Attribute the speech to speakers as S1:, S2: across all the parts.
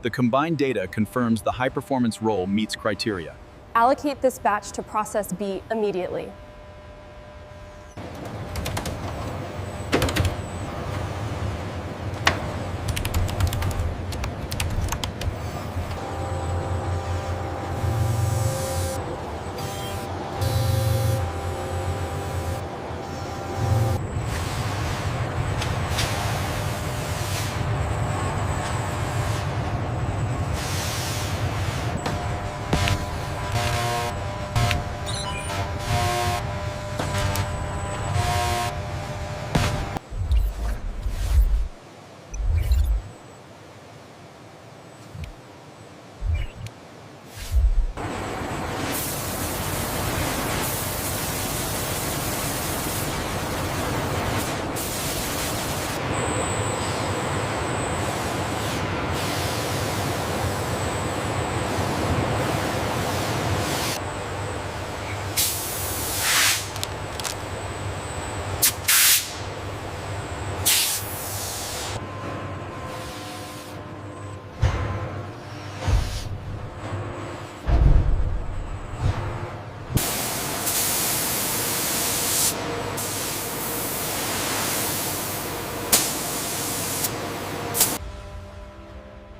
S1: The combined data confirms the high-performance roll meets criteria.
S2: Allocate this batch to process B immediately.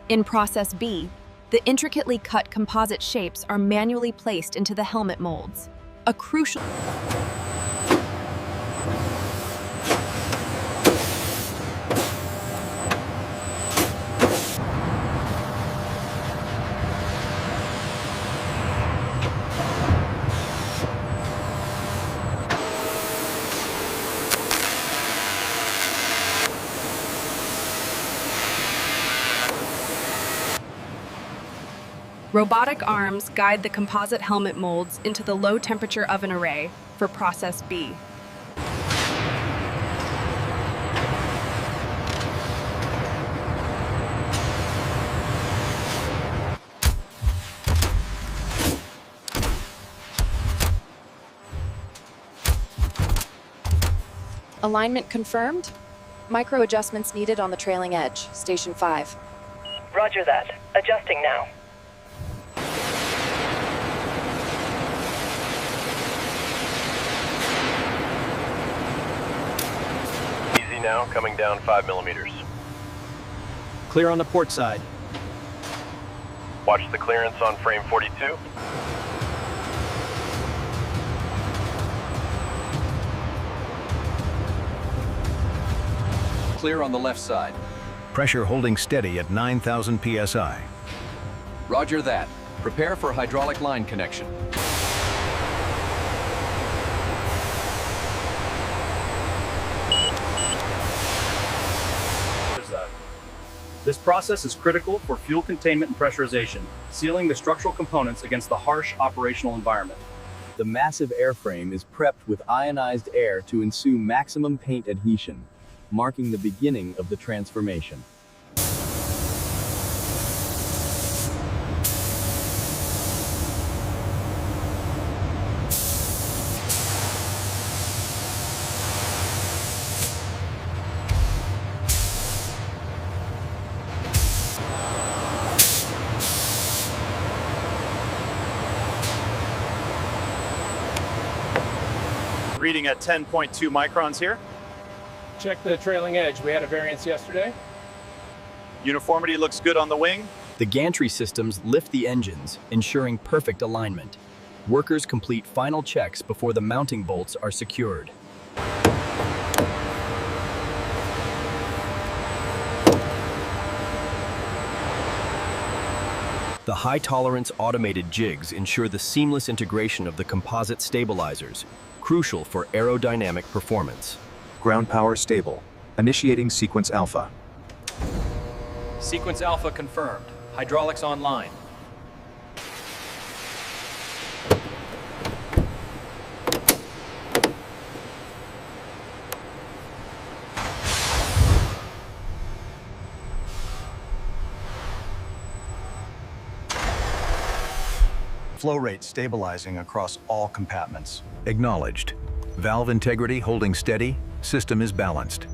S3: In Process B, the intricately cut composite shapes are manually placed into the helmet molds. A crucial robotic arms guide the composite helmet molds into the low-temperature oven array for Process B.
S4: Alignment confirmed. Micro adjustments needed on the trailing edge. Station 5.
S5: Roger that. Adjusting now.
S6: Easy now, coming down 5 millimeters.
S1: Clear on the port side.
S6: Watch the clearance on frame 42.
S1: Clear on the left side.
S7: Pressure holding steady at 9,000 psi.
S1: Roger that. Prepare for hydraulic line connection.
S8: This process is critical for fuel containment and pressurization, sealing the structural components against the harsh operational environment.
S1: The massive airframe is prepped with ionized air to ensue maximum paint adhesion, marking the beginning of the transformation.
S8: Reading at 10.2 microns here.
S9: Check the trailing edge. We had a variance yesterday.
S8: Uniformity looks good on the wing.
S1: The gantry systems lift the engines, ensuring perfect alignment. Workers complete final checks before the mounting bolts are secured. The high-tolerance automated jigs ensure the seamless integration of the composite stabilizers, crucial for aerodynamic performance.
S10: Ground power stable. Initiating sequence alpha.
S1: Sequence alpha confirmed. Hydraulics online.
S10: Flow rate stabilizing across all compartments.
S7: Acknowledged. Valve integrity holding steady. System is balanced.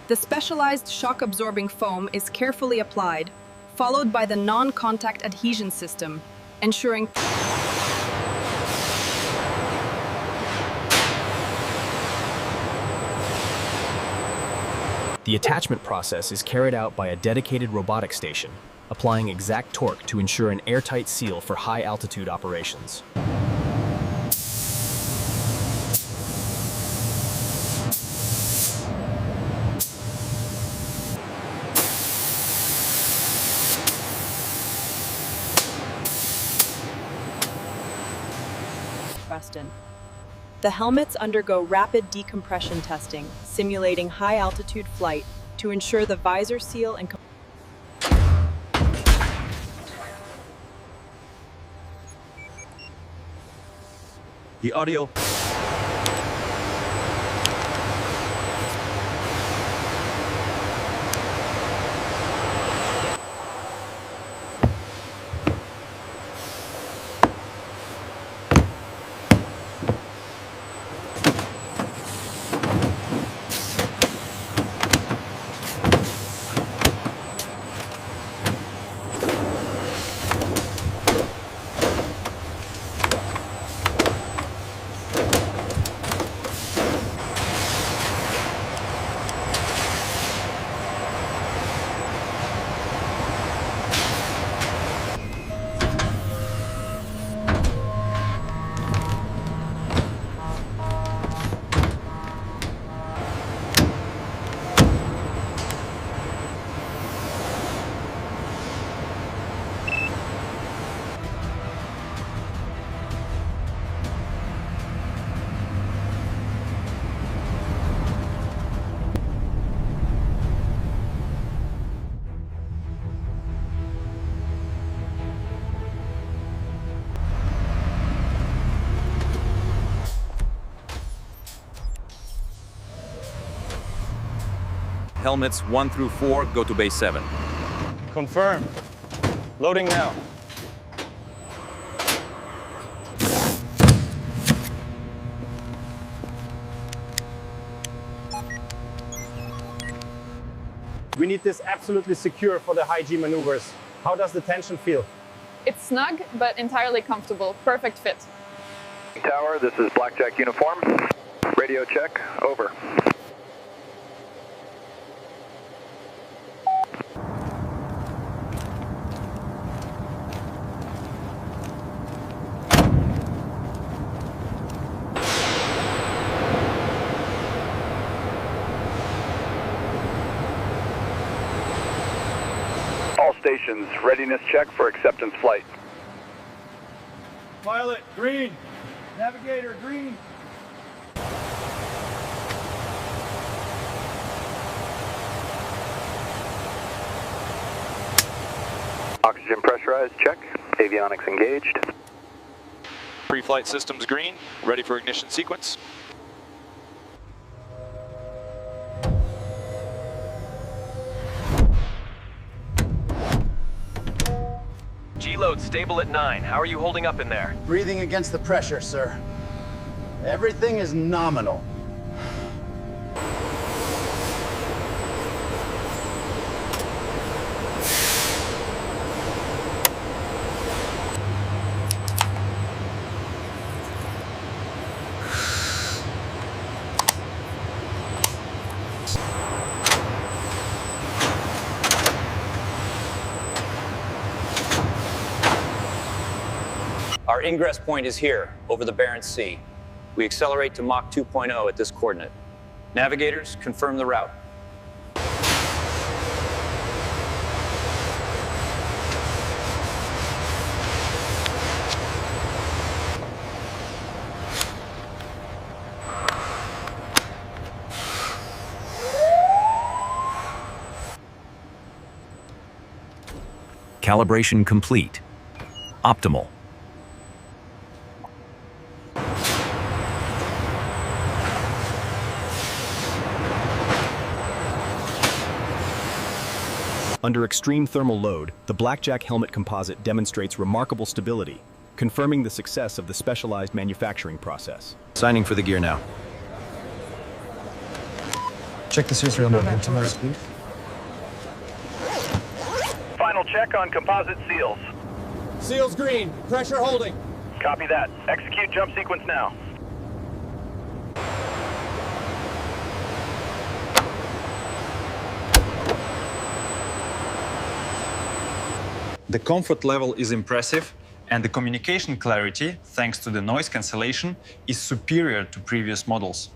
S3: The specialized shock-absorbing foam is carefully applied, followed by the non-contact adhesion system, ensuring
S1: The attachment process is carried out by a dedicated robotic station, applying exact torque to ensure an airtight seal for high-altitude operations.
S3: Preston. The helmets undergo rapid decompression testing, simulating high-altitude flight to ensure the visor seal and
S8: The audio.
S11: Helmets 1 through 4 go to base 7.
S9: Confirm. Loading now. We need this absolutely secure for the high G maneuvers. How does the tension feel?
S12: It's snug, but entirely comfortable. Perfect fit.
S6: Tower, this is Blackjack uniform. Radio check, over. All stations, readiness check for acceptance flight.
S9: Pilot, green. Navigator, green.
S6: Oxygen pressurized, check. Avionics engaged.
S13: Pre-flight systems green, ready for ignition sequence.
S1: G-load stable at 9. How are you holding up in there?
S10: Breathing against the pressure, sir. Everything is nominal.
S14: Our ingress point is here, over the Barents Sea. We accelerate to Mach 2.0 at this coordinate. Navigators, confirm the route.
S7: Calibration complete. Optimal.
S1: Under extreme thermal load, the Blackjack helmet composite demonstrates remarkable stability, confirming the success of the specialized manufacturing process.
S7: Signing for the gear now.
S15: Check the serial momentum.
S6: Final check on composite seals.
S9: Seals green. Pressure holding.
S6: Copy that. Execute jump sequence now.
S11: The comfort level is impressive, and the communication clarity, thanks to the noise cancellation, is superior to previous models.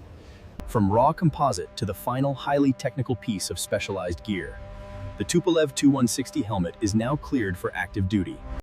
S1: From raw composite to the final highly technical piece of specialized gear, the Tupolev Tu-160 helmet is now cleared for active duty.